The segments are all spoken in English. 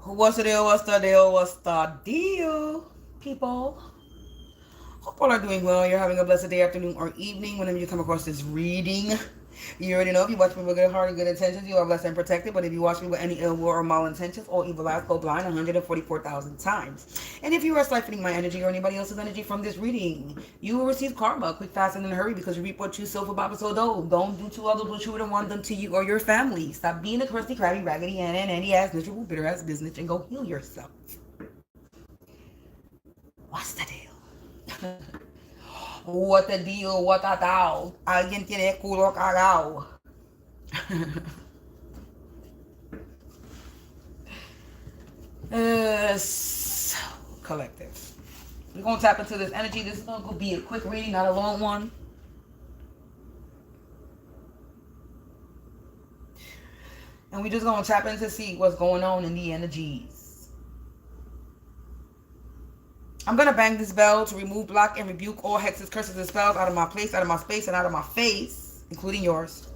What's the deal? What's the deal? What's the deal, people? Hope all are doing well. You're having a blessed day, afternoon, or evening whenever you come across this reading. You already know if you watch me with good heart and good intentions, you are blessed and protected. But if you watch me with any ill will or malintentions, all evil eyes go blind 144,000 times. And if you are siphoning my energy or anybody else's energy from this reading, you will receive karma quick, fast, and in a hurry because you reap what you sow for Baba so dope. Don't do to others what you wouldn't want them to you or your family. Stop being a crusty, crabby, raggedy, and Andy ass, miserable, bitter ass business and go heal yourself. What's the deal? What the deal? What a tao? Alguien tiene culo cagao. So collective. We're gonna tap into this energy. This is gonna be a quick reading, not a long one. And we're just gonna tap in to see what's going on in the energies. I'm gonna bang this bell to remove, block, and rebuke all hexes, curses, and spells out of my place, out of my space, and out of my face, including yours.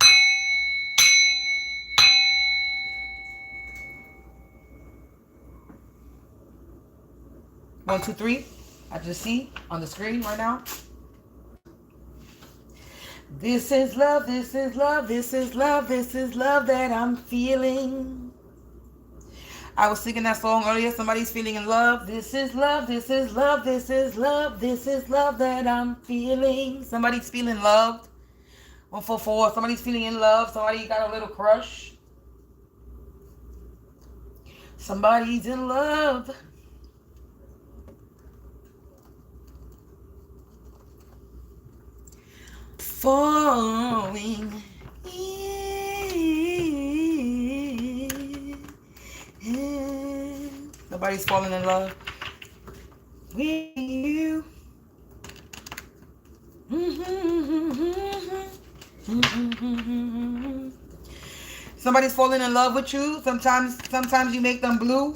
1, 2, 3. I just see on the screen right now. This is love, this is love, this is love, this is love that I'm feeling. I was singing that song earlier. Somebody's feeling in love. This is love, this is love, this is love, this is love that I'm feeling. Somebody's feeling loved. 144. Somebody's feeling in love. Somebody got a little crush. Somebody's in love. Falling in. Nobody's falling in love with you. Somebody's falling in love with you. Sometimes you make them blue.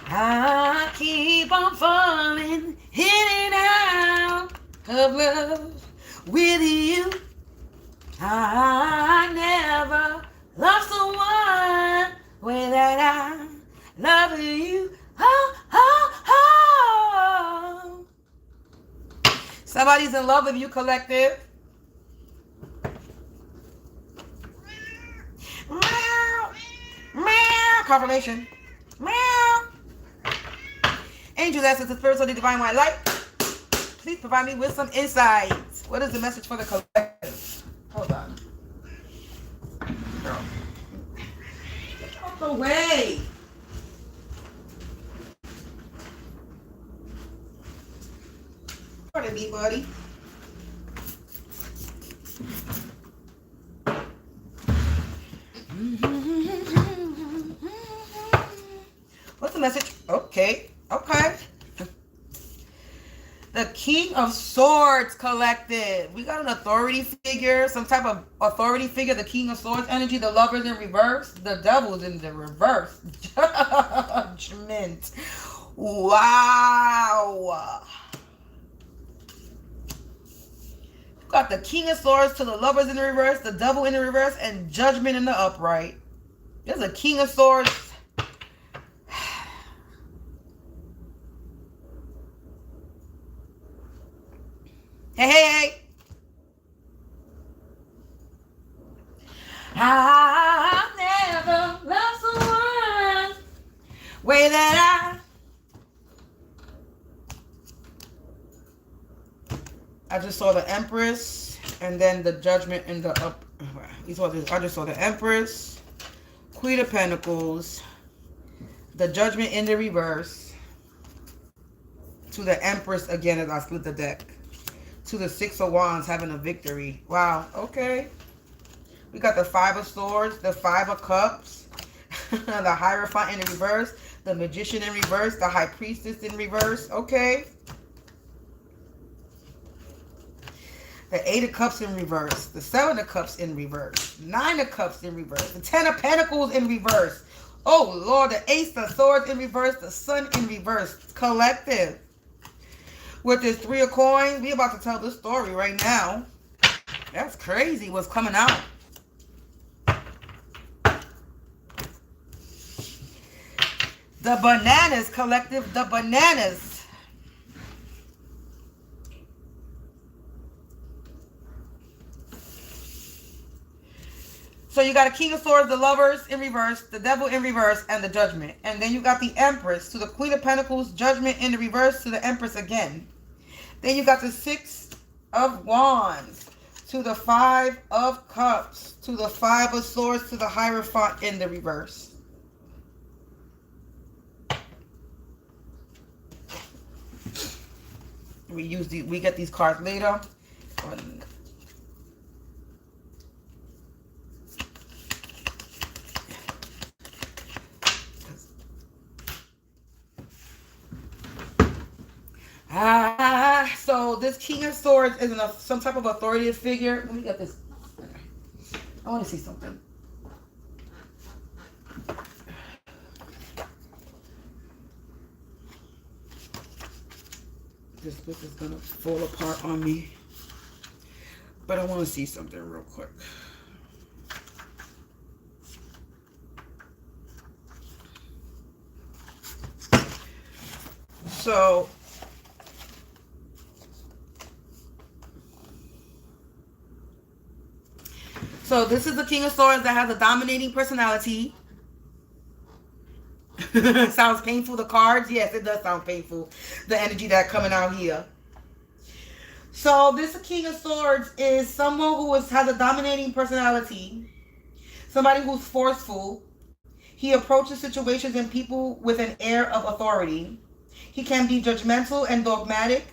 I keep on falling in and out of love with you. I never loved someone way that I love you. Oh, oh, oh. Somebody's in love with you, collective. Meow. Meow. Confirmation. Meow. Angels, essence, and spirits of the divine white light. Please provide me with some insights. What is the message for the collective? Hold on. Girl. Get out the way. Pardon me, buddy. What's the message? Okay. The King of Swords, collective. We got an authority figure, some type of authority figure. The King of Swords energy. The Lover's in reverse. The Devil's in the reverse. Judgment. Wow. Got the King of Swords to the Lovers in the reverse, the Devil in the reverse, and Judgment in the upright. There's a King of Swords. Hey. I never loved someone way that I just saw the Empress and then the Judgment in the up. I just saw the Empress, Queen of Pentacles, the Judgment in the reverse, to the Empress again as I split the deck, to the Six of Wands having a victory. Wow, okay. We got the Five of Swords, the Five of Cups, the Hierophant in the reverse, the Magician in reverse, the High Priestess in reverse. Okay. The Eight of Cups in reverse, the Seven of Cups in reverse, Nine of Cups in reverse, the Ten of Pentacles in reverse. Oh, Lord, the Ace of Swords in reverse, the Sun in reverse. Collective. With this Three of Coins, we about to tell this story right now. That's crazy what's coming out. The bananas, collective, the bananas. So you got a King of Swords, the Lovers in reverse, the Devil in reverse, and the Judgment. And then you got the Empress to the Queen of Pentacles, Judgment in the reverse to the Empress again. Then you got the Six of Wands to the Five of Cups to the Five of Swords to the Hierophant in the reverse. We get these cards later. So this King of Swords is some type of authoritative figure. Let me get this. I want to see something. This book is gonna fall apart on me, but I want to see something real quick. So this is the King of Swords that has a dominating personality. Sounds painful, the cards? Yes, it does sound painful. The energy that's coming out here. So this King of Swords is someone who has a dominating personality. Somebody who's forceful. He approaches situations and people with an air of authority. He can be judgmental and dogmatic.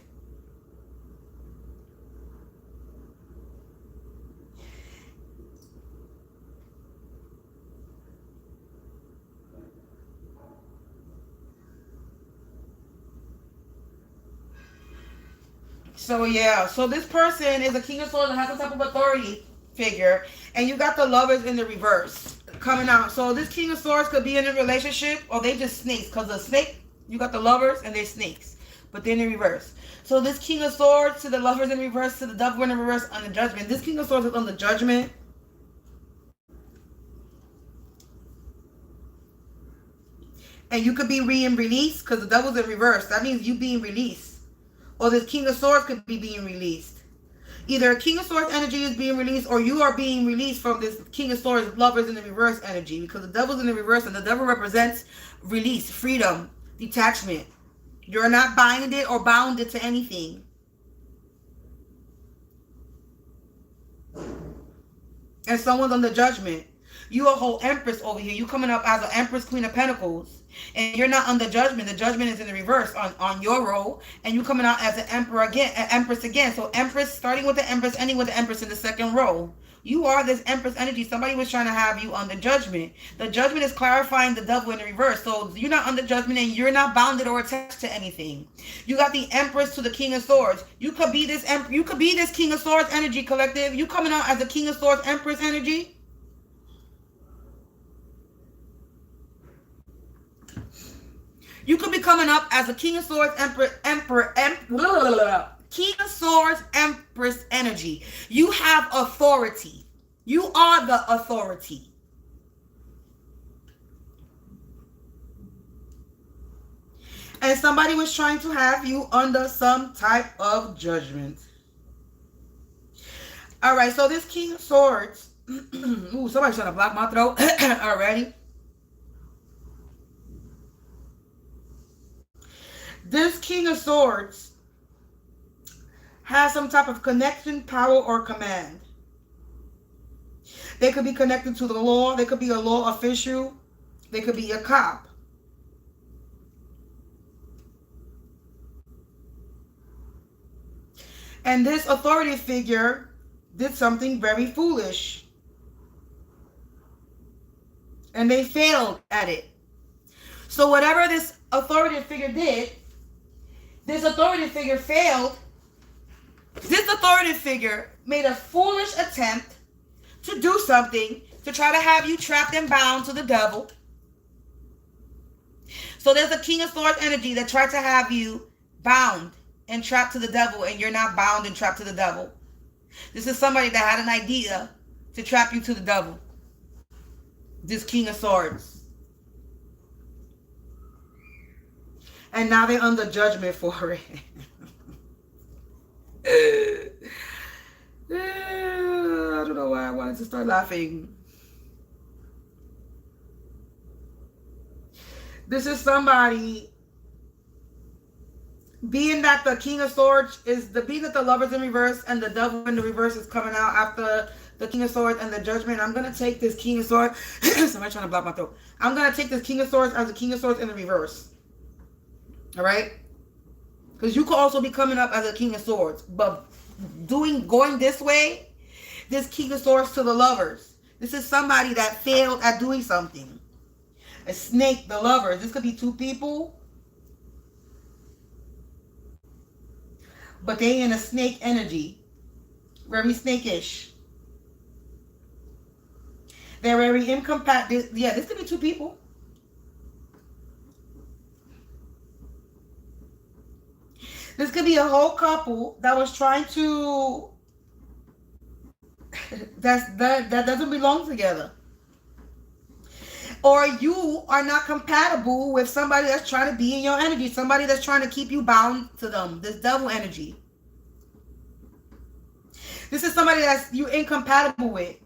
So yeah, so this person is a King of Swords that has some type of authority figure, and you got the Lovers in the reverse coming out. So this King of Swords could be in a relationship, or they just snakes, because the snake, you got the Lovers and they're snakes, but they're in the reverse. So this King of Swords to the Lovers in reverse to the Devil in the reverse on the Judgment. This King of Swords is on the Judgment. And you could be being released because the Devil's in reverse. That means you being released. Or this King of Swords could be being released. Either a King of Swords energy is being released, or you are being released from this King of Swords Lovers in the reverse energy, because the Devil's in the reverse, and the Devil represents release, freedom, detachment. You're not binded or bounded to anything. And someone's on the Judgment. You a whole Empress over here. You coming up as an Empress, Queen of Pentacles. And you're not on the Judgment. The Judgment is in the reverse on your role. And you coming out as an Emperor again, an Empress again. So Empress, starting with the Empress, ending with the Empress in the second row. You are this Empress energy. Somebody was trying to have you on the Judgment. The Judgment is clarifying the Devil in the reverse. So you're not on the Judgment and you're not bounded or attached to anything. You got the Empress to the King of Swords. You could be this you could be this King of Swords energy collective. You coming out as a King of Swords Empress energy. You could be coming up as a King of Swords King of Swords Empress energy. You have authority. You are the authority. And somebody was trying to have you under some type of judgment. All right, so this King of Swords. Ooh, somebody's trying to block my throat already. This King of Swords has some type of connection, power, or command. They could be connected to the law. They could be a law official. They could be a cop. And this authority figure did something very foolish. And they failed at it. So whatever this authority figure did, this authority figure failed. This authority figure made a foolish attempt to do something to try to have you trapped and bound to the Devil. So there's a King of Swords energy that tried to have you bound and trapped to the Devil, and you're not bound and trapped to the Devil. This is somebody that had an idea to trap you to the Devil. This King of Swords. And now they're under judgment for it. I don't know why I wanted to start laughing. This is somebody, being that the King of Swords is being that the Lover's in reverse and the Devil in the reverse is coming out after the King of Swords and the Judgment. I'm going to take this King of Swords. Somebody trying to block my throat. I'm going to take this King of Swords as the King of Swords in the reverse. All right? Because you could also be coming up as a King of Swords. But going this way, this King of Swords to the Lovers. This is somebody that failed at doing something. A snake, the Lovers. This could be two people. But they in a snake energy. Very snakish. They're very incompatible. Yeah, this could be two people. This could be a whole couple that was trying to that doesn't belong together. Or you are not compatible with somebody that's trying to be in your energy. Somebody that's trying to keep you bound to them. This Devil energy. This is somebody that's you're incompatible with.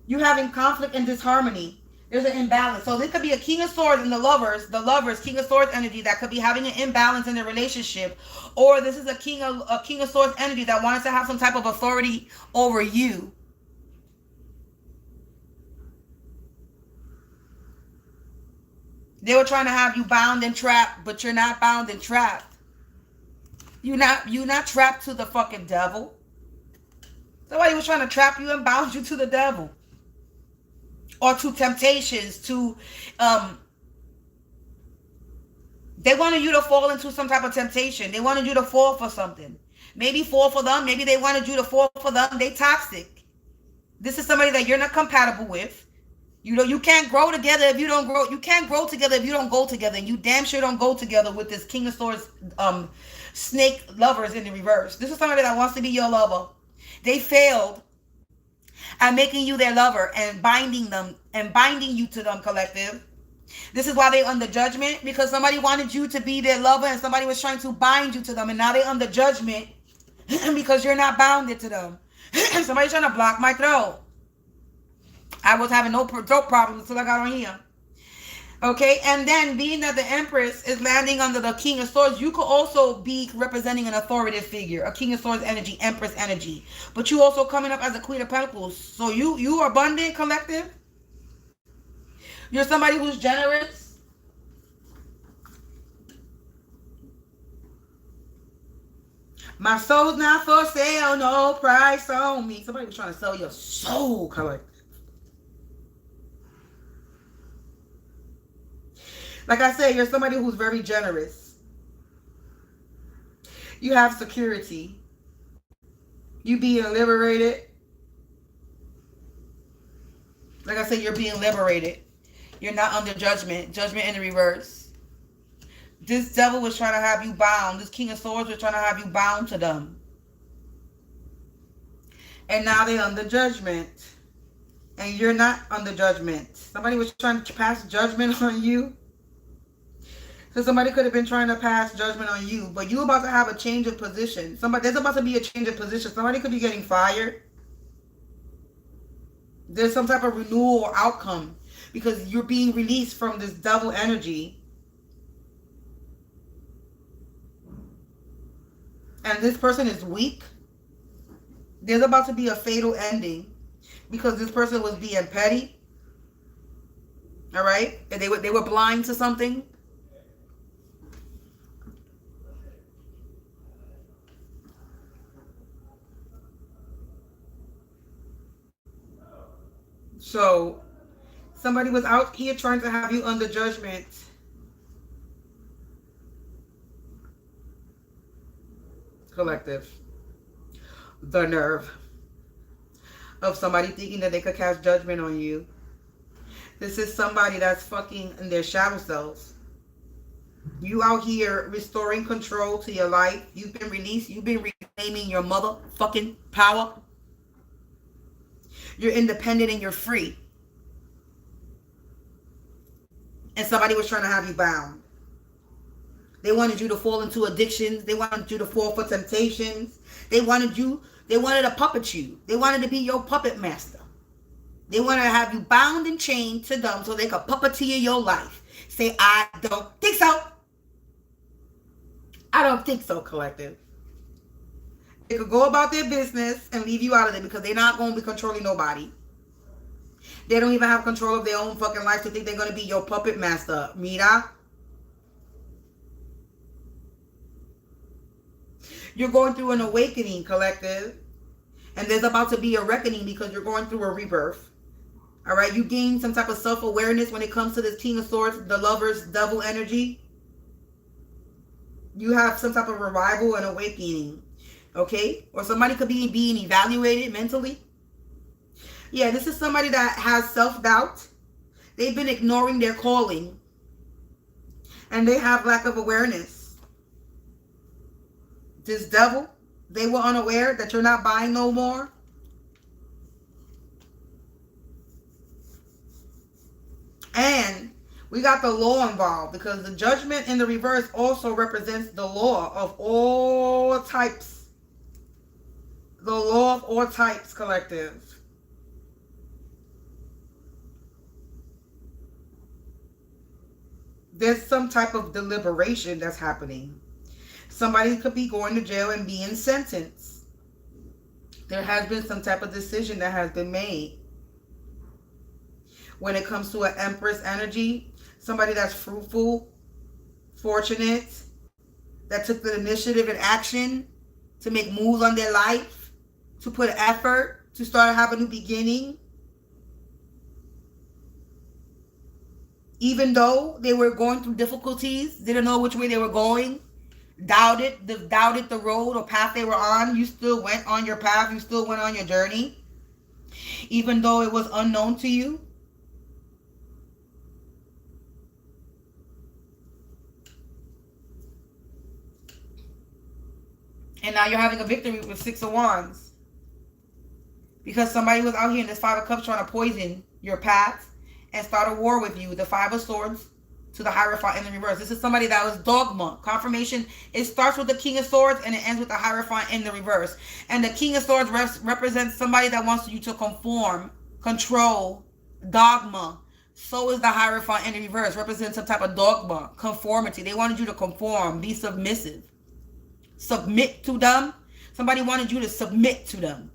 You're having conflict and disharmony. There's an imbalance. So this could be a King of Swords and the Lovers, King of Swords energy that could be having an imbalance in their relationship. Or this is a King of Swords energy that wants to have some type of authority over you. They were trying to have you bound and trapped, but you're not bound and trapped. You're not trapped to the fucking devil. Somebody was trying to trap you and bound you to the devil. Or to temptations, they wanted you to fall into some type of temptation. They wanted you to fall for something. Maybe fall for them. Maybe they wanted you to fall for them. They toxic. This is somebody that you're not compatible with. You know, you can't grow together if you don't grow. You can't grow together if you don't go together. And you damn sure don't go together with this King of Swords, snake Lovers in the reverse. This is somebody that wants to be your lover. They failed at making you their lover and binding you to them, collective. This is why they under judgment, because somebody wanted you to be their lover and somebody was trying to bind you to them, and now they under judgment because you're not bounded to them. Somebody's trying to block my throat. I was having no throat problems until I got on here. Okay, and then being that the Empress is landing under the King of Swords, you could also be representing an authoritative figure, a King of Swords energy, Empress energy. But you also coming up as a Queen of Pentacles. So you are abundant, collective. You're somebody who's generous. My soul's not for sale, no price on me. Somebody was trying to sell your soul, collective. Like I said, you're somebody who's very generous. You have security. You being liberated. Like I said, you're being liberated. You're not under judgment. Judgment in the reverse. This devil was trying to have you bound. This King of Swords was trying to have you bound to them. And now they're under judgment. And you're not under judgment. Somebody was trying to pass judgment on you. So somebody could have been trying to pass judgment on you, but you're about to have a change of position. There's about to be a change of position. Somebody could be getting fired. There's some type of renewal or outcome because you're being released from this devil energy. And this person is weak. There's about to be a fatal ending because this person was being petty. All right? And they were blind to something. So, somebody was out here trying to have you under judgment. Collective. The nerve of somebody thinking that they could cast judgment on you. This is somebody that's fucking in their shadow selves. You out here restoring control to your life. You've been released. You've been reclaiming your motherfucking power. You're independent and you're free. And somebody was trying to have you bound. They wanted you to fall into addictions. They wanted you to fall for temptations. They wanted to puppet you. They wanted to be your puppet master. They wanted to have you bound and chained to them so they could puppeteer your life. Say, I don't think so. I don't think so, collective. They could go about their business and leave you out of it because they're not going to be controlling nobody. They don't even have control of their own fucking life to think they're going to be your puppet master. Mira. You're going through an awakening, collective. And there's about to be a reckoning because you're going through a rebirth. All right? You gain some type of self-awareness when it comes to this King of Swords, the Lover's devil energy. You have some type of revival and awakening. Okay? Or somebody could be being evaluated mentally. Yeah, this is somebody that has self-doubt. They've been ignoring their calling. And they have lack of awareness. This devil, they were unaware that you're not buying no more. And we got the law involved because the judgment in the reverse also represents the law of all types. The law of all types, collective. There's some type of deliberation that's happening. Somebody could be going to jail and being sentenced. There has been some type of decision that has been made. When it comes to an Empress energy, somebody that's fruitful, fortunate, that took the initiative and action to make moves on their life, to put effort, to start to have a new beginning. Even though they were going through difficulties, didn't know which way they were going, doubted the road or path they were on, you still went on your path, you still went on your journey, even though it was unknown to you. And now you're having a victory with 6 of Wands. Because somebody was out here in this 5 of Cups trying to poison your path and start a war with you. The 5 of Swords to the Hierophant in the reverse. This is somebody that was dogma. Confirmation. It starts with the King of Swords and it ends with the Hierophant in the reverse. And the King of Swords represents somebody that wants you to conform, control, dogma. So is the Hierophant in the reverse. Represents some type of dogma, conformity. They wanted you to conform, be submissive. Submit to them. Somebody wanted you to submit to them.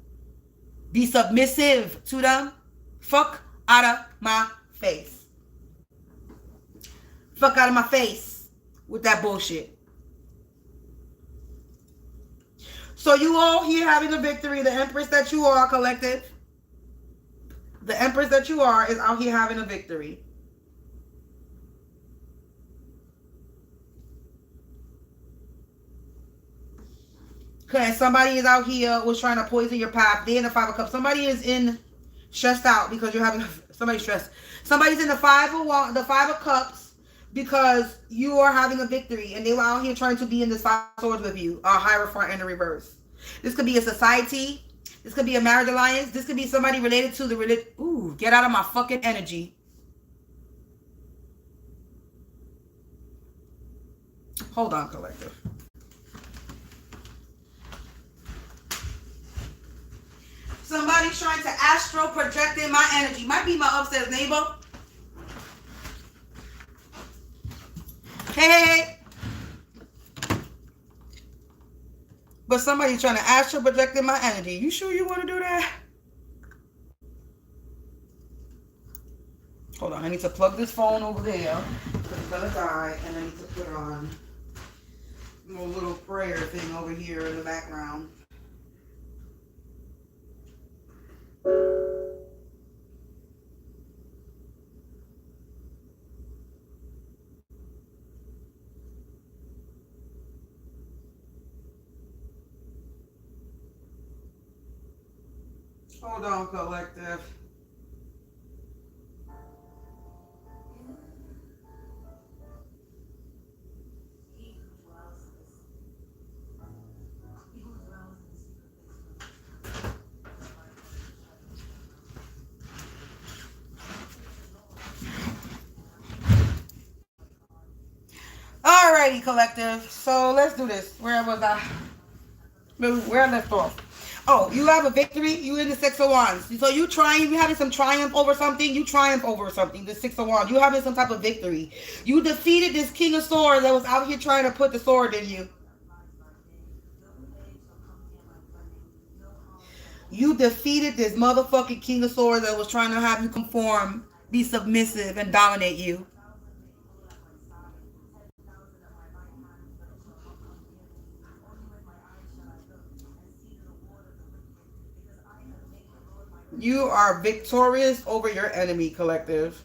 Be submissive to them. Fuck out of my face. Fuck out of my face with that bullshit. So you all here having a victory. The Empress that you are, collective. The Empress that you are is out here having a victory. Okay, somebody is out here was trying to poison your path. They're in the 5 of Cups. Somebody is in stressed out because you're having somebody stressed. Somebody's in the 5 of Cups because you are having a victory, and they were out here trying to be in this 5 of Swords with you. A Hierophant in the reverse. This could be a society. This could be a marriage alliance. This could be somebody related to the religion. Ooh, get out of my fucking energy. Hold on, collective. Somebody's trying to astral project in my energy. Might be my upstairs neighbor. Hey. But somebody's trying to astral project in my energy. You sure you want to do that? Hold on. I need to plug this phone over there. Because it's going to die. And I need to put on a little prayer thing over here in the background. Hold on, collective. Alrighty, Alrighty, collective. So let's do this. Where was I? Where I left off. Oh, you have a victory. You in the Six of Wands. So you having some triumph over something. You triumph over something. The Six of Wands. You having some type of victory. You defeated this King of Swords that was out here trying to put the sword in you. You defeated this motherfucking King of Swords that was trying to have you conform, be submissive, and dominate you. You are victorious over your enemy, collective.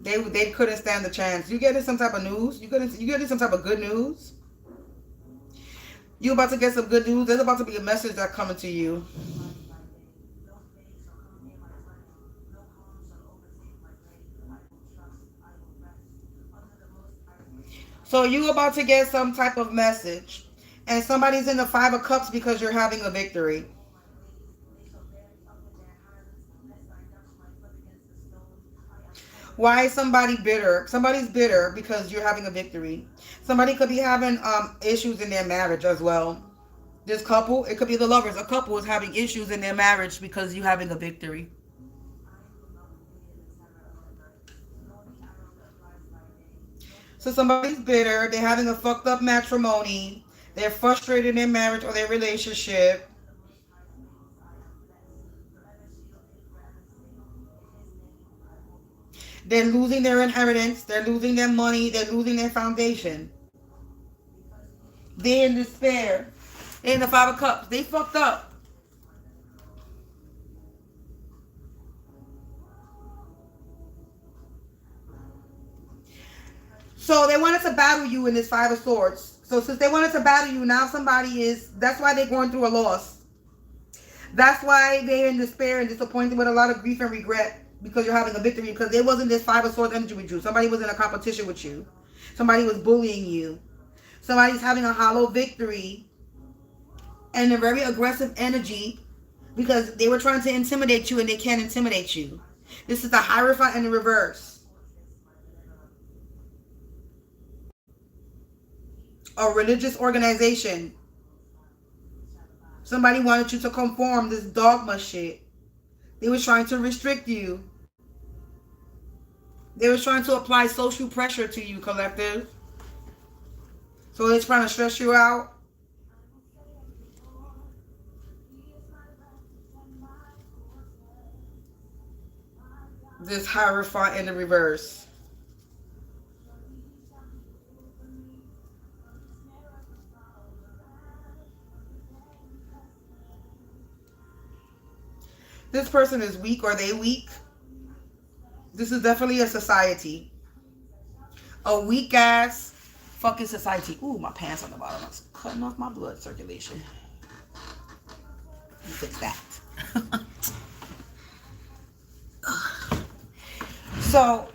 They couldn't stand the chance. You getting some type of news? You getting some type of good news? You about to get some good news. There's about to be a message that's coming to you. So you about to get some type of message. And somebody's in the Five of Cups because you're having a victory. Why is somebody bitter? Somebody's bitter because you're having a victory. Somebody could be having issues in their marriage as well. This couple, it could be the lovers. A couple is having issues in their marriage because you're having a victory. So somebody's bitter. They're having a fucked up matrimony. They're frustrated in their marriage or their relationship. They're losing their inheritance. They're losing their money. They're losing their foundation. They're in despair. They're in the Five of Cups. They fucked up. So they wanted to battle you in this Five of Swords. So since they wanted to battle you, now somebody is... That's why they're going through a loss. That's why they're in despair and disappointed with a lot of grief and regret. Because you're having a victory. Because there wasn't this Five of Swords energy with you. Somebody was in a competition with you. Somebody was bullying you. Somebody's having a hollow victory. And a very aggressive energy. Because they were trying to intimidate you and they can't intimidate you. This is the Hierophant in the reverse. A religious organization. Somebody wanted you to conform, this dogma shit. They were trying to restrict you. They were trying to apply social pressure to you, collective. So they're trying to stress you out. This Hierophant in the reverse. This person is weak. Or they weak? This is definitely a society. A weak ass fucking society. Ooh, my pants on the bottom. It's cutting off my blood circulation. Fix that. So,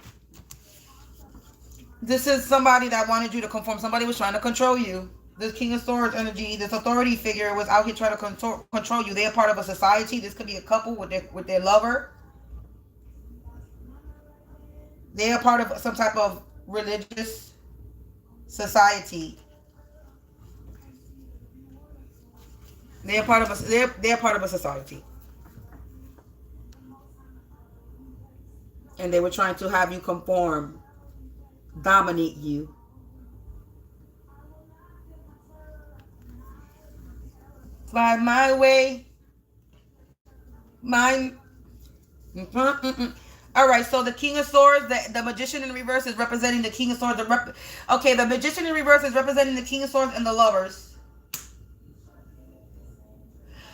this is somebody that wanted you to conform. Somebody was trying to control you. This King of Swords energy, this authority figure was out here trying to control you. They are part of a society. This could be a couple with their lover. They are part of some type of religious society. They are part of a they're part of a society. And they were trying to have you conform, dominate you. Fly my way. Mine. All right, so the King of Swords, the Magician in reverse is representing the King of Swords. Okay, the Magician in reverse is representing the King of Swords and the Lovers.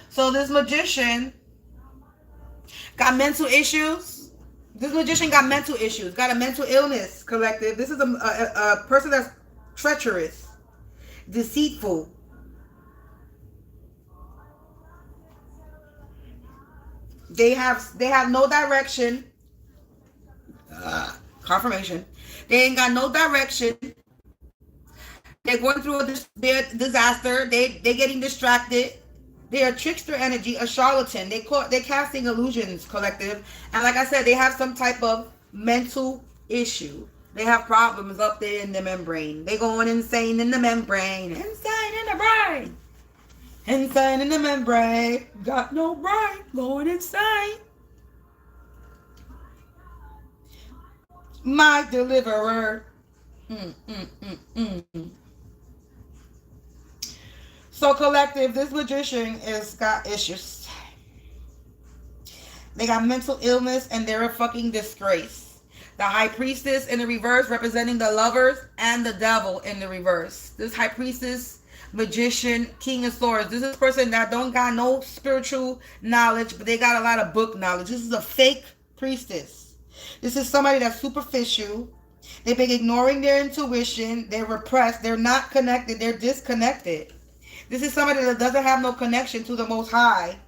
So this Magician got mental issues. This Magician got mental issues, got a mental illness, collective. This is a person that's treacherous, deceitful. They have no direction. Confirmation. They ain't got no direction. They're going through their disaster. They're getting distracted. They're a trickster energy, a charlatan. They're casting illusions, collective. And like I said, they have some type of mental issue They have problems up there in the membrane. They going insane in the membrane. Insane in the brain. Insane in the membrane. Got no brain. Going insane. My deliverer. So collective, this magician is got issues. They got mental illness and they're a fucking disgrace. The high priestess in the reverse representing the lovers and the devil in the reverse. This high priestess, magician, king of swords. This is a person that don't got no spiritual knowledge, but they got a lot of book knowledge. This is a fake priestess. This is somebody that's superficial. They've been ignoring their intuition. They're repressed. They're not connected. They're disconnected. This is somebody that doesn't have no connection to the Most High.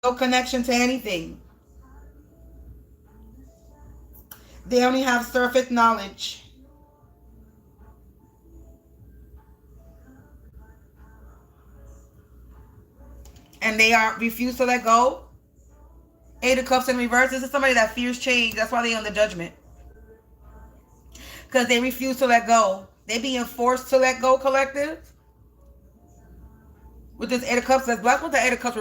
No connection to anything. They only have surface knowledge. And they refuse to let go. Eight of Cups in reverse. This is somebody that fears change. That's why they're on the judgment. Because they refuse to let go. They being forced to let go, collective. With this Eight of Cups, that's what the Eight of Cups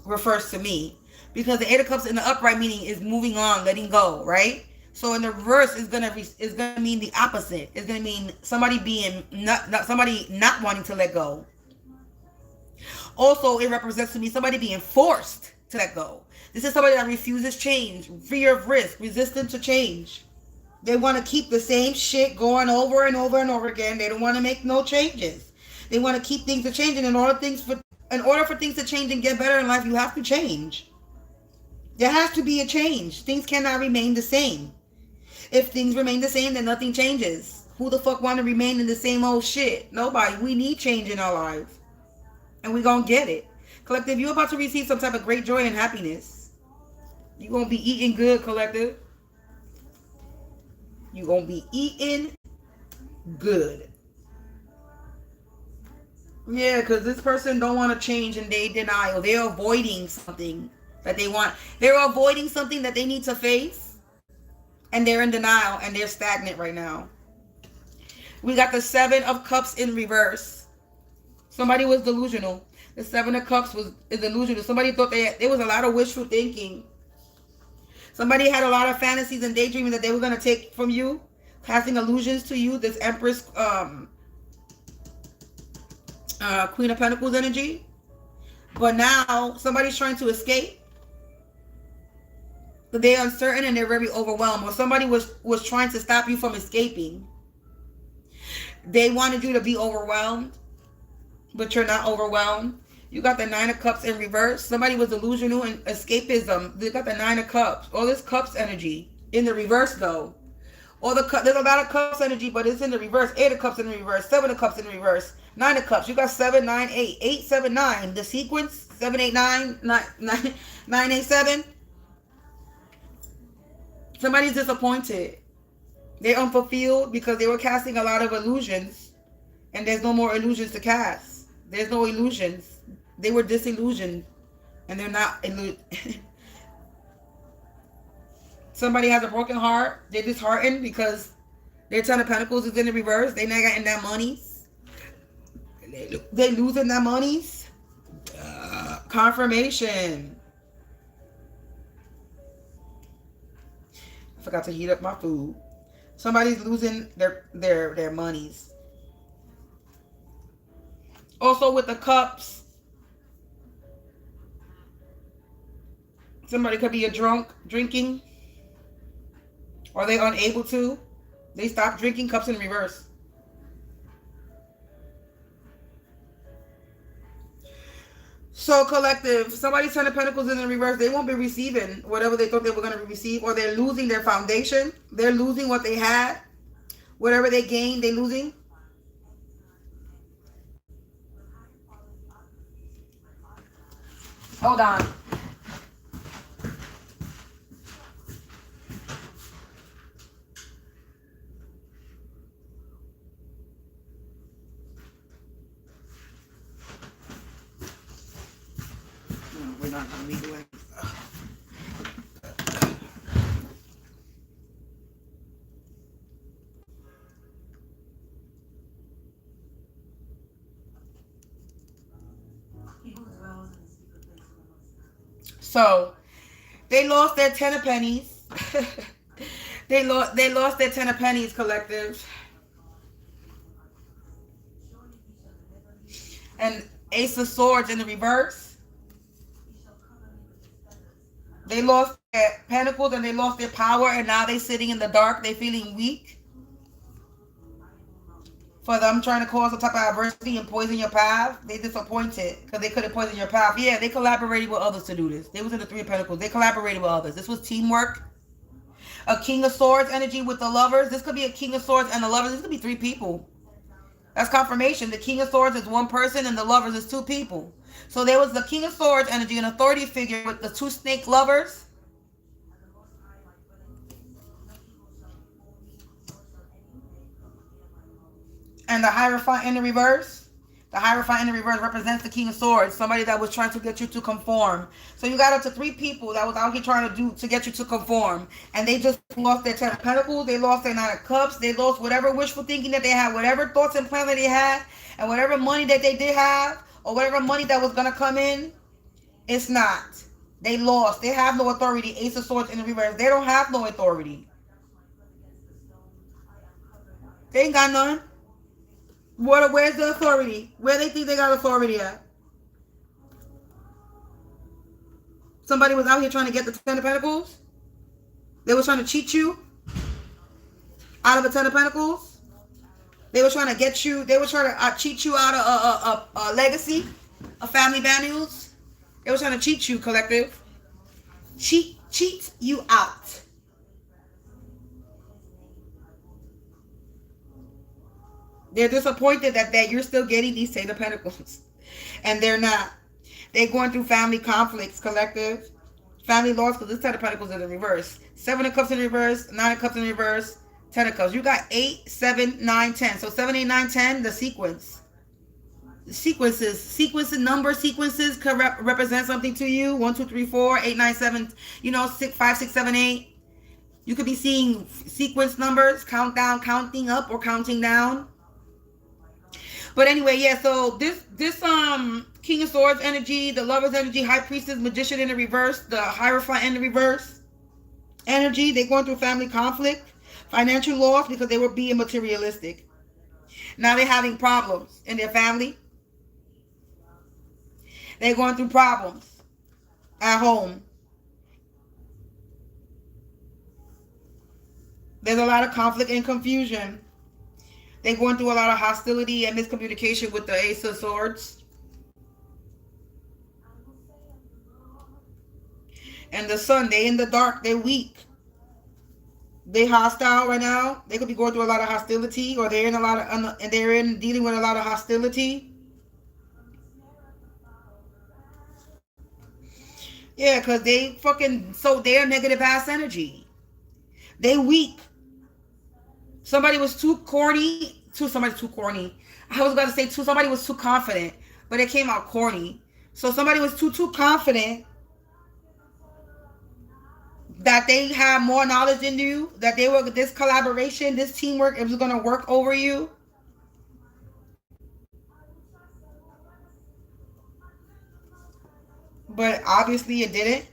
refers to me. Because the Eight of Cups in the upright meaning is moving on, letting go, right? So in the reverse is gonna mean the opposite. It's gonna mean somebody being somebody not wanting to let go. Also, it represents to me somebody being forced to let go. This is somebody that refuses change, fear of risk, resistant to change. They want to keep the same shit going over and over and over again. They don't want to make no changes. They want to keep things to change. And in order for things to change and get better in life, you have to change. There has to be a change. Things cannot remain the same. If things remain the same, then nothing changes. Who the fuck want to remain in the same old shit? Nobody. We need change in our lives. And we gonna get it. Collective, you're about to receive some type of great joy and happiness. You're gonna be eating good, collective. You're gonna be eating good. Yeah, because this person don't want to change and they denial. They're avoiding something that they want. They're avoiding something that they need to face. And they're in denial and they're stagnant right now. We got the Seven of Cups in reverse. Somebody was delusional. The Seven of Cups is delusional. Somebody thought there was a lot of wishful thinking. Somebody had a lot of fantasies and daydreaming that they were going to take from you. Casting illusions to you. This Empress, Queen of Pentacles energy. But now somebody's trying to escape. But they're uncertain and they're very overwhelmed. Or somebody was trying to stop you from escaping. They wanted you to be overwhelmed. But you're not overwhelmed. You got the Nine of Cups in reverse. Somebody was delusional and escapism. They got the Nine of Cups. All this Cups energy in the reverse though. There's a lot of Cups energy, but it's in the reverse. Eight of Cups in the reverse. Seven of Cups in the reverse. Nine of Cups. You got 7, 9, 8. 8, 7, 9. The sequence 7, 8, 9, 9, 8, 7. Somebody's disappointed. They're unfulfilled because they were casting a lot of illusions, and there's no more illusions to cast. There's no illusions. They were disillusioned. And they're not Somebody has a broken heart. They're disheartened because their Ten of Pentacles is in the reverse. They're not getting their monies. They're losing their monies. Confirmation. I forgot to heat up my food. Somebody's losing their monies. Also with the Cups, somebody could be a drunk, drinking, or they unable to. They stop drinking. Cups in reverse. So collective, somebody's Ten of Pentacles in the reverse. They won't be receiving whatever they thought they were going to receive, or they're losing their foundation. They're losing what they had. Whatever they gained, they're losing. Hold on. We're not going to be doing So they lost their 10 of pennies. They lost their 10 of pennies, collective. And Ace of Swords in the reverse. They lost their pentacles and they lost their power, and now they're sitting in the dark. They're feeling weak for them trying to cause some type of adversity and poison your path. They disappointed because they couldn't poison your path. Yeah, they collaborated with others to do this. They was in the Three of Pentacles. They collaborated with others. This was teamwork. A King of Swords energy with the Lovers. This could be a King of Swords and the Lovers. This could be 3 people. That's confirmation. The King of Swords is 1 person and the Lovers is 2 people. So there was the King of Swords energy, an authority figure with the 2 snake lovers. And the Hierophant in the reverse. The Hierophant in the reverse represents the King of Swords. Somebody that was trying to get you to conform. So you got up to 3 people that was out here trying to get you to conform. And they just lost their 10 of Pentacles. They lost their 9 of Cups. They lost whatever wishful thinking that they had. Whatever thoughts and plans that they had. And whatever money that they did have. Or whatever money that was going to come in. It's not. They lost. They have no authority. Ace of Swords in the reverse. They don't have no authority. They ain't got none. Where's the authority? Where they think they got authority at? Somebody was out here trying to get the 10 of Pentacles. They were trying to cheat you out of a 10 of Pentacles. They were trying to get you. They were trying to cheat you out of a legacy, a family values. They were trying to cheat you, collective. Cheat you out. They're disappointed that you're still getting these 10 of Pentacles. And they're not. They're going through family conflicts, collective. Family loss, because this 10 of Pentacles is in reverse. 7 of Cups in reverse, 9 of Cups in reverse, 10 of Cups. You got 8, 7, 9, 10. So 7, 8, 9, 10, the sequence. Sequences, number sequences could represent something to you. 1, 2, 3, 4, 8, 9, 7, 6, 5, 6, 7, 8. You could be seeing sequence numbers, countdown, counting up or counting down. But anyway, yeah, so this King of Swords energy, the Lover's energy, High Priestess, Magician in the reverse, the Hierophant in the reverse energy, they're going through family conflict, financial loss because they were being materialistic. Now they're having problems in their family. They're going through problems at home. There's a lot of conflict and confusion. They're going through a lot of hostility and miscommunication with the Ace of Swords. And the Sun, they in the dark, they're weak. They hostile right now. They could be going through a lot of hostility, or they're in dealing with a lot of hostility. Yeah, because they're negative ass energy. They weak. Somebody was too corny. Somebody's too corny. I was about to say somebody was too confident, but it came out corny. So somebody was too confident that they have more knowledge than you, that this collaboration, this teamwork, it was going to work over you. But obviously it didn't.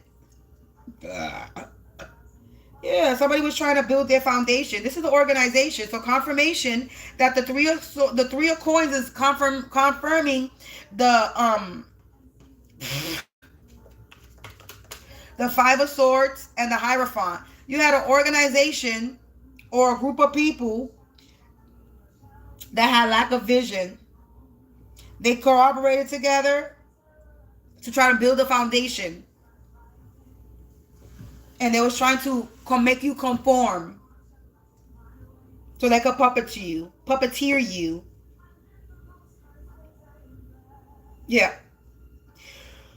Yeah, somebody was trying to build their foundation. This is the organization. So confirmation that the three of coins is confirming the 5 of Swords and the Hierophant. You had an organization or a group of people that had lack of vision. They cooperated together to try to build a foundation. And they was trying to make you conform so they could puppeteer you. Yeah.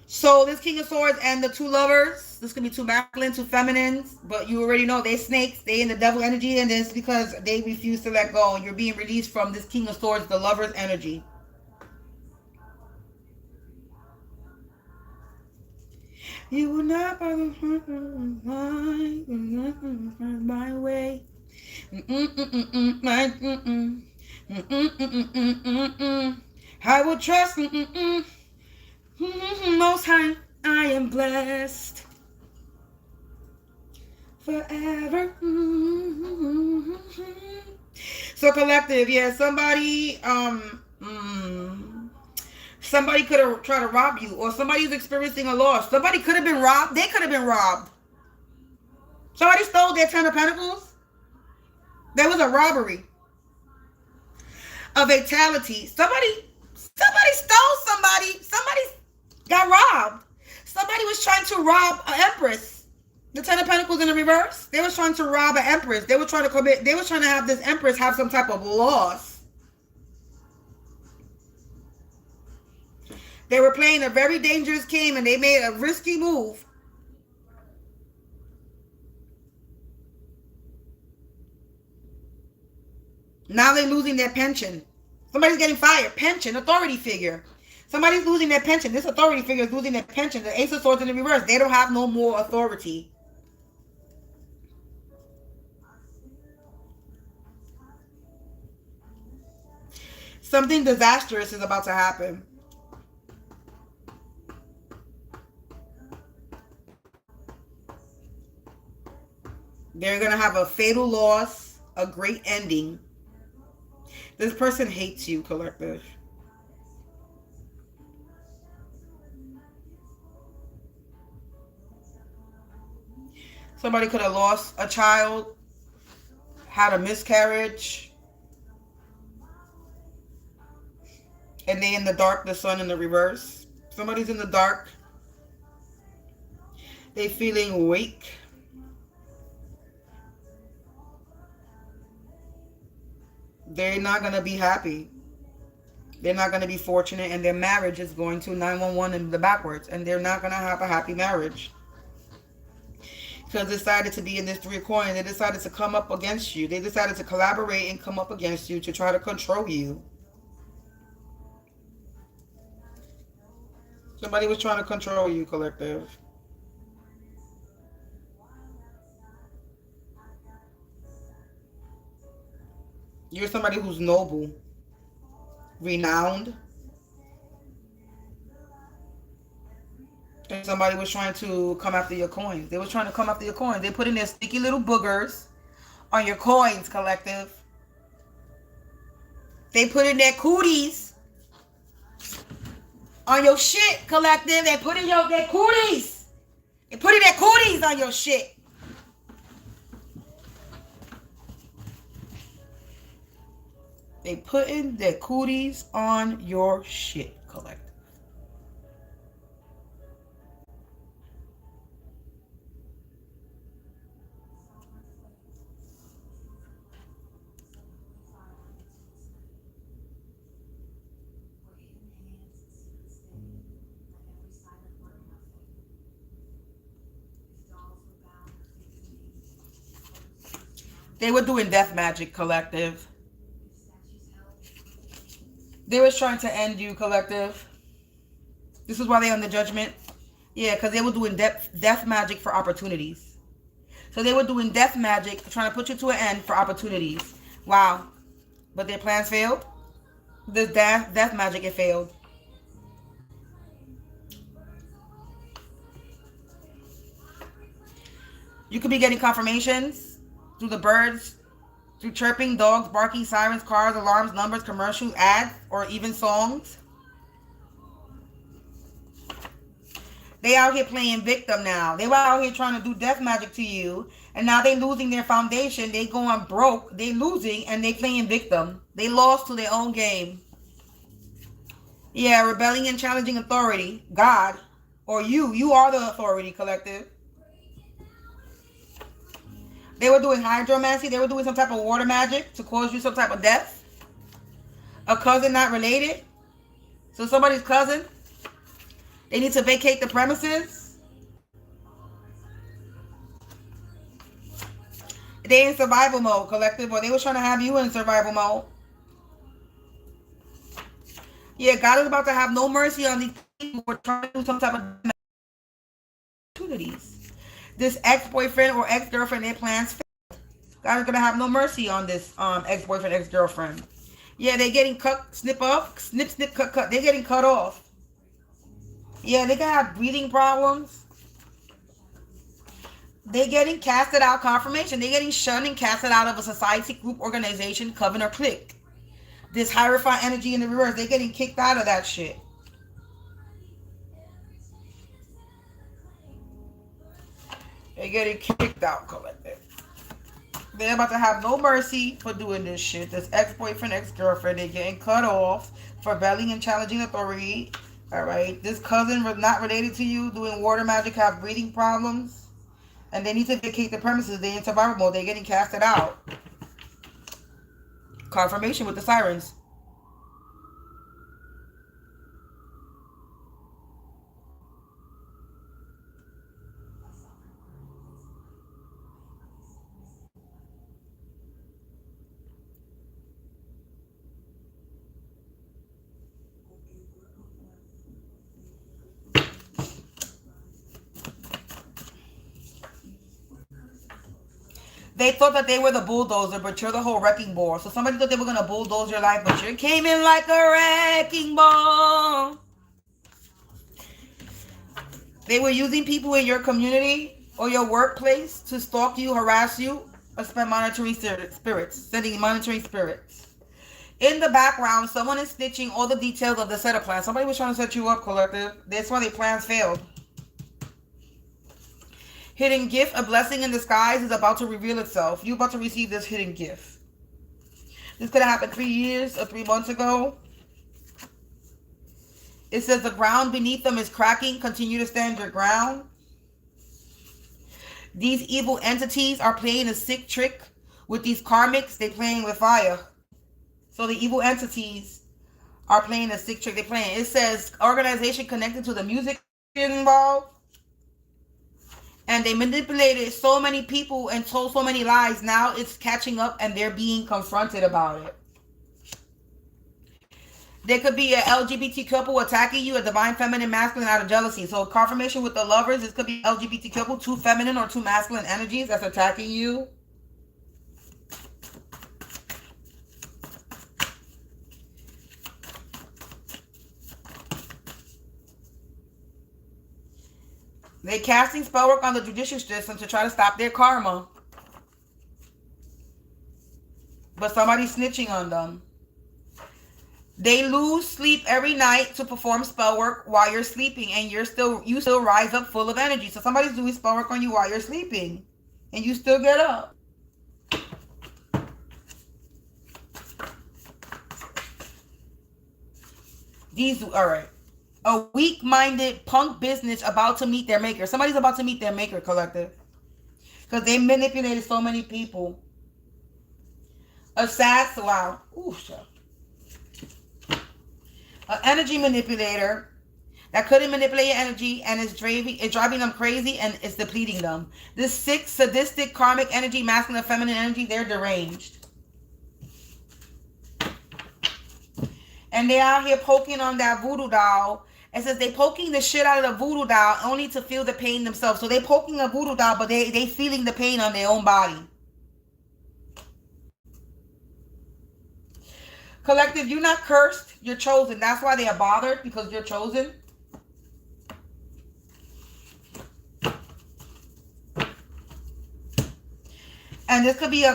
So this King of Swords and the 2 lovers, this could be 2 masculine, 2 feminines, but you already know they snakes, they in the devil energy, and it's because they refuse to let go. You're being released from this King of Swords, the lover's energy. You will not my way. I will trust. Most High, I am blessed. forever. So collective, yeah, somebody could have tried to rob you, or somebody's experiencing a loss. Somebody could have been robbed. They could have been robbed. Somebody stole their 10 of Pentacles. There was a robbery. A fatality. Somebody stole somebody. Somebody got robbed. Somebody was trying to rob an empress. The 10 of Pentacles in the reverse. They was trying to rob an empress. They were trying to have this empress have some type of loss. They were playing a very dangerous game and they made a risky move. Now they're losing their pension. Somebody's getting fired. Pension, authority figure. Somebody's losing their pension. This authority figure is losing their pension. The Ace of Swords in the reverse. They don't have no more authority. Something disastrous is about to happen. They're going to have a fatal loss, a great ending. This person hates you, collective. Somebody could have lost a child, had a miscarriage, and they in the dark, the sun in the reverse. Somebody's in the dark. They feeling weak. They're not going to be happy. They're not going to be fortunate, and their marriage is going to 911 in the backwards, and they're not going to have a happy marriage. Because they decided to be in this 3 of coins. They decided to come up against you. They decided to collaborate and come up against you to try to control you. Somebody was trying to control you, collective. You're somebody who's noble, renowned. And somebody was trying to come after your coins. They were trying to come after your coins. They put in their sticky little boogers on your coins, collective. They put in their cooties on your shit, collective. They put in their cooties. They put in their cooties on your shit. They putting their cooties on your shit, collective. They were doing death magic, collective. They was trying to end you, collective. This is why they on the judgment. Yeah, because they were doing death magic for opportunities. So they were doing death magic, trying to put you to an end for opportunities. Wow. But their plans failed. This death magic, it failed. You could be getting confirmations through the birds, through chirping, dogs, barking, sirens, cars, alarms, numbers, commercials, ads, or even songs. They out here playing victim now. They were out here trying to do death magic to you, and now they losing their foundation. They going broke. They losing, and they playing victim. They lost to their own game. Yeah, rebelling and challenging authority. God, or you. You are the authority, collective. They were doing hydromancy. They were doing some type of water magic to cause you some type of death. A cousin not related. So somebody's cousin. They need to vacate the premises. They in survival mode, collective. Or they were trying to have you in survival mode. Yeah, God is about to have no mercy on these people who are trying to do some type of opportunities. This ex-boyfriend or ex-girlfriend, their plans fail. God is going to have no mercy on this ex-boyfriend, ex-girlfriend. Yeah, they're getting cut, snip off, snip, snip, cut, cut. They're getting cut off. Yeah, they can have breathing problems. They're getting casted out. Confirmation. They're getting shunned and casted out of a society, group, organization, coven, or clique. This hierophant energy in the reverse. They're getting kicked out of that shit. They're getting kicked out, collective. They're about to have no mercy for doing this shit. This ex-boyfriend, ex-girlfriend, they're getting cut off for rebelling and challenging authority. Alright. This cousin was not related to you, doing water magic, have breathing problems. And they need to vacate the premises. They're in survival mode. They're getting casted out. Confirmation with the sirens. They thought that they were the bulldozer, but you're the whole wrecking ball. So somebody thought they were going to bulldoze your life, but you came in like a wrecking ball. They were using people in your community or your workplace to stalk you, harass you, or spend monitoring spirits, sending monitoring spirits. In the background, someone is snitching all the details of the setup plan. Somebody was trying to set you up, collective. That's why their plans failed. Hidden gift, a blessing in disguise, is about to reveal itself. You're about to receive this hidden gift. This could have happened 3 years or 3 months ago. It says the ground beneath them is cracking. Continue to stand your ground. These evil entities are playing a sick trick with these karmics. They're playing with fire. So the evil entities are playing a sick trick. They're playing. It says organization connected to the music involved. And they manipulated so many people and told so many lies. Now it's catching up and they're being confronted about it. There could be an LGBT couple attacking you, a divine feminine masculine out of jealousy. So confirmation with the lovers, this could be LGBT couple, 2 feminine or 2 masculine energies that's attacking you. They're casting spell work on the judicial system to try to stop their karma. But somebody's snitching on them. They lose sleep every night to perform spell work while you're sleeping, and you still rise up full of energy. So somebody's doing spell work on you while you're sleeping, and you still get up. Alright. A weak-minded punk business about to meet their maker. Somebody's about to meet their maker, collective. Because they manipulated so many people. Assassin, wow. Ooh, shit. An energy manipulator that couldn't manipulate your energy and is driving them crazy and it's depleting them. This sick, sadistic, karmic energy, masculine, feminine energy, they're deranged. And they're out here poking on that voodoo doll. It says they poking the shit out of the voodoo doll only to feel the pain themselves. So they poking a voodoo doll, but they feeling the pain on their own body. Collective, you're not cursed. You're chosen. That's why they are bothered, because you're chosen. And this could be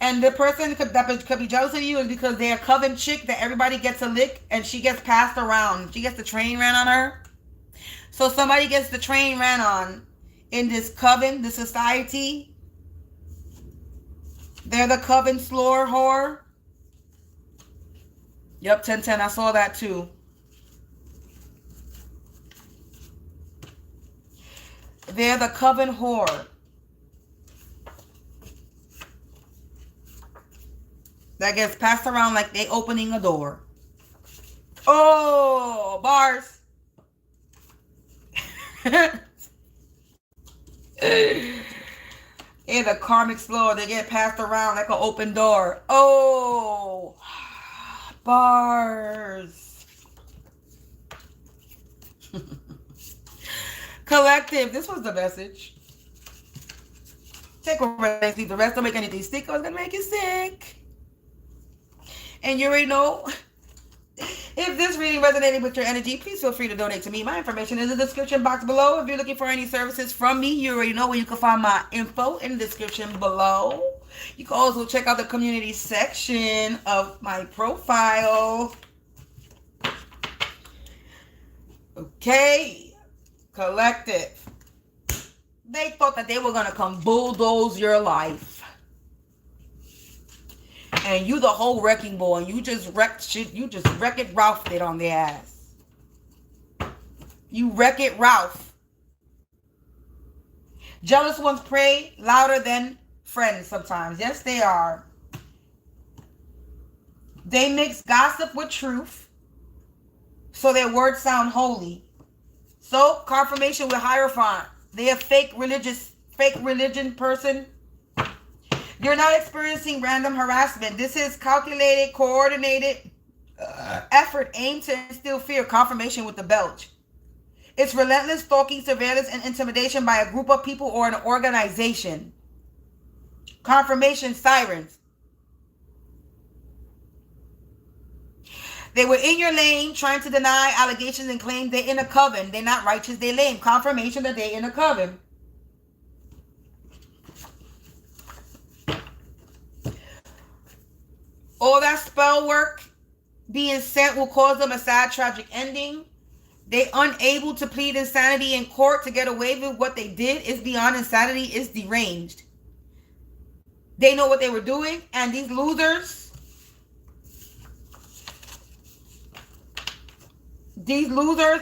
and the person that could be jealous of you is because they're a coven chick that everybody gets a lick and she gets passed around. She gets the train ran on her. So somebody gets the train ran on in this coven, this society. They're the coven slore whore. Yep, 1010. I saw that too. They're the coven whore. That gets passed around like they opening a door. Oh, bars. In the karmic slow, they get passed around like an open door. Oh, bars. Collective, this was the message. Take over and sleep. The rest don't make anything sick. I was gonna make you sick. And you already know If this reading resonated with your energy, please feel free to donate to me. My information is in the description box below. If you're looking for any services from me, you already know where you can find my info in the description below. You can also check out the community section of my profile. Okay, collective. They thought that they were going to come bulldoze your life. And you the whole wrecking ball, and you just wrecked shit. You just Wreck-It Ralph it on their ass. You Wreck-It Ralph. Jealous ones pray louder than friends sometimes. Yes, they are. They mix gossip with truth, so their words sound holy. So, confirmation with Hierophant. They a fake religion person. You're not experiencing random harassment. This is calculated, coordinated effort aimed to instill fear. Confirmation with the Belch. It's relentless stalking, surveillance, and intimidation by a group of people or an organization. Confirmation, sirens. They were in your lane trying to deny allegations and claim they're in a coven. They're not righteous, they're lame. Confirmation that they're in a coven. All that spell work being sent will cause them a sad, tragic ending. They unable to plead insanity in court to get away with what they did. Is beyond insanity. It's deranged. They know what they were doing, and these losers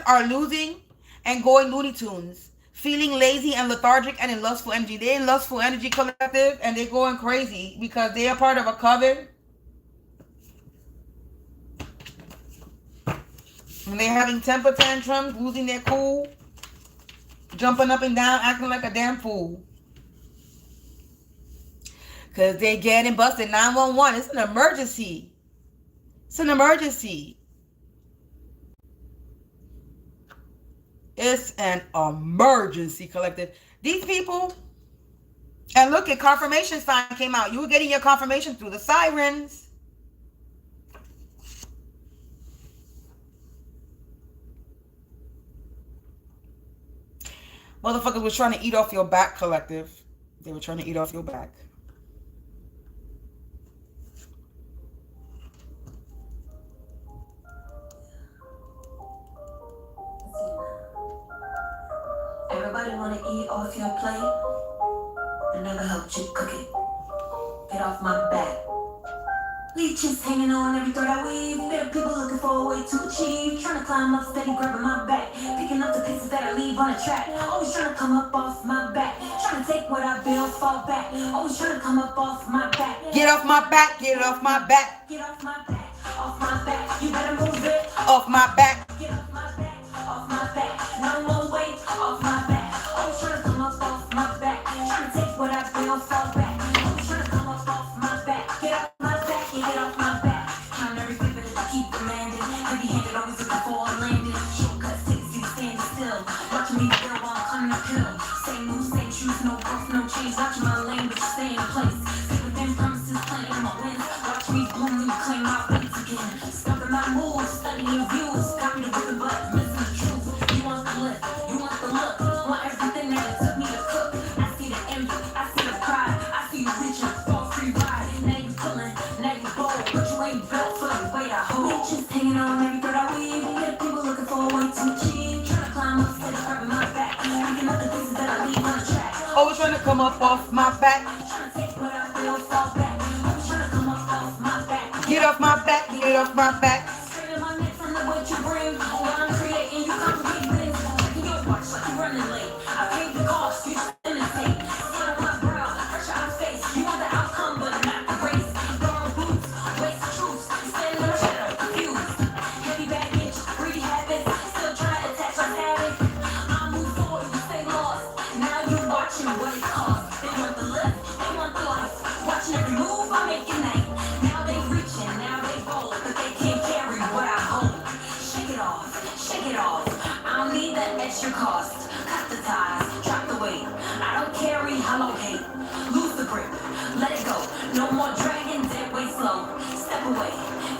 are losing and going Looney Tunes, feeling lazy and lethargic and in lustful energy. They're in lustful energy, collective, and they're going crazy because they are part of a coven. And they're having temper tantrums, losing their cool, jumping up and down, acting like a damn fool. Because they're getting busted. 911. It's an emergency. It's an emergency. It's an emergency, collective. These people, and look at confirmation sign came out. You were getting your confirmation through the sirens. Motherfuckers was trying to eat off your back, collective. They were trying to eat off your back. Everybody want to eat off your plate? I never helped you cook it. Get off my back. Leeches hanging on every thread I weave. Better people looking for a way to achieve. Trying to climb up steady, grabbing my back. Picking up the pieces that I leave on the track. Always trying to come up off my back. Trying to take what I build, fall back. Always trying to come up off my back. Get off my back, get off my back. Get off my back, off my back. You better move it. Off my back. Get off my back, off my back. No more weight, off my back. Always trying to come up off my back. Trying to take what I build, fall back. Always trying to come up off my back. Get off my back, get off my back. Count every favor that I keep demanding. Heavy-handed, always looking for a landing. Shortcuts, take a seat, standing still. Watching me build while I'm coming uphill. Same moves, same shoes, no growth, no change. Watching my lane, but you stay in place. Stay within promises, playing my wins. Watch me bloom and claim my wins again. Stopping my moves, studying your views. Got me to whipping, but missing the truth. You want the lift, you want the look. Want everything that it took me to cook. I see the envy, I see the pride. I see you reaching for a free ride. Now you pulling, now you bold, but you ain't built for the weight I hold. Just hanging on every thread I weave. Get people looking for a way to achieve. Trying to climb up, steady, grabbing my back. Picking up the pieces that I leave on the track. Always trying to come up off my back. Trying to take what I feel, fall back. Always trying to come up off my back. Get off my back, get off my back. Straight in my neck from the what you bring. What I'm creating, you complicate things. Checking your watch like you running late. I paid the cost, you just imitate. Sweat on my brow, pressure on face. You want the outcome, but not the race. Borrow boots, waste of truths. Stand in the shadow, confused. Heavy baggage, greedy habits. Still trying to attach my habit. I move forward, you stay lost. Now you watching what it costs. They want the lift, they want the life. Watching every move I make at night. Now they reaching, now they bold, but they can't carry what I hold. Shake it off, shake it off. I don't need that extra cost. Cut the ties, drop the weight. I don't carry hollow hate. Lose the grip, let it go. No more dragging, dead way slow. Step away,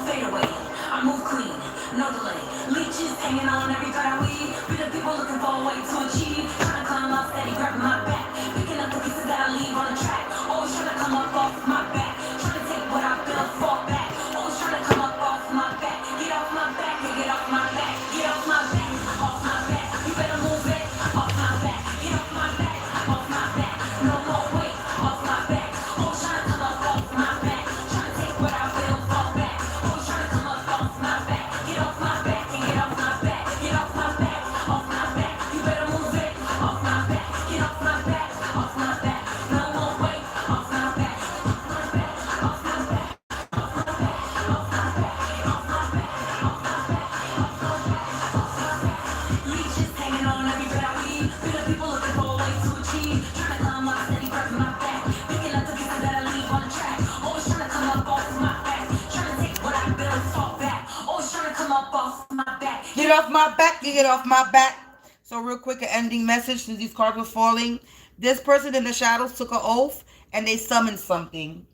fade away. I move clean, no delay. Leeches hanging on every bit I weave. Be the people looking for a way to achieve. Trying to climb up steady, grabbing my back. Picking up the pieces that I leave on the track. Always trying to come up off my back. Trying to take what I built, fall back. Always trying to come up off my back. Get off my back, get off my back. Get off my back, off my back. You better move it, off my back. Get off my back, off my back. No more weight, off my back. Always trying to come up off my back. Trying to take what I built, fall back. Always trying to come up off my back. Get off my back and get off my back. Get off my back, off my back. You better move it, off my back. Get off my back, off my back. No more weight, off my back. Off my back, off my back. Off my back, off my back. Off my back, off my back. Off my back, off my back. Leeches hanging on every bit I weave. Be the people looking for a way to achieve. Trying to climb up steady, grabbing my back. Picking up the pieces that I leave on the track. Always trying to come up off my back. Trying to take what I built, fall back. Always trying to come up off my back. Get off my back, you get off my back. So real quick, an ending message since these cards were falling. This person in the shadows took an oath and they summoned something.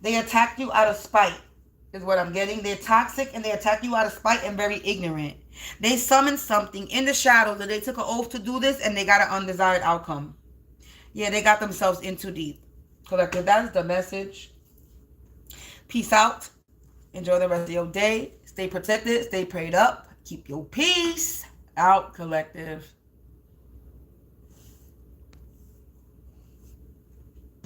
They attacked you out of spite, is what I'm getting. They're toxic and they attack you out of spite and very ignorant. They summoned something in the shadows and they took an oath to do this and they got an undesired outcome. Yeah, they got themselves in too deep. Collective, that is the message. Peace out. Enjoy the rest of your day. Stay protected. Stay prayed up. Keep your peace out, collective.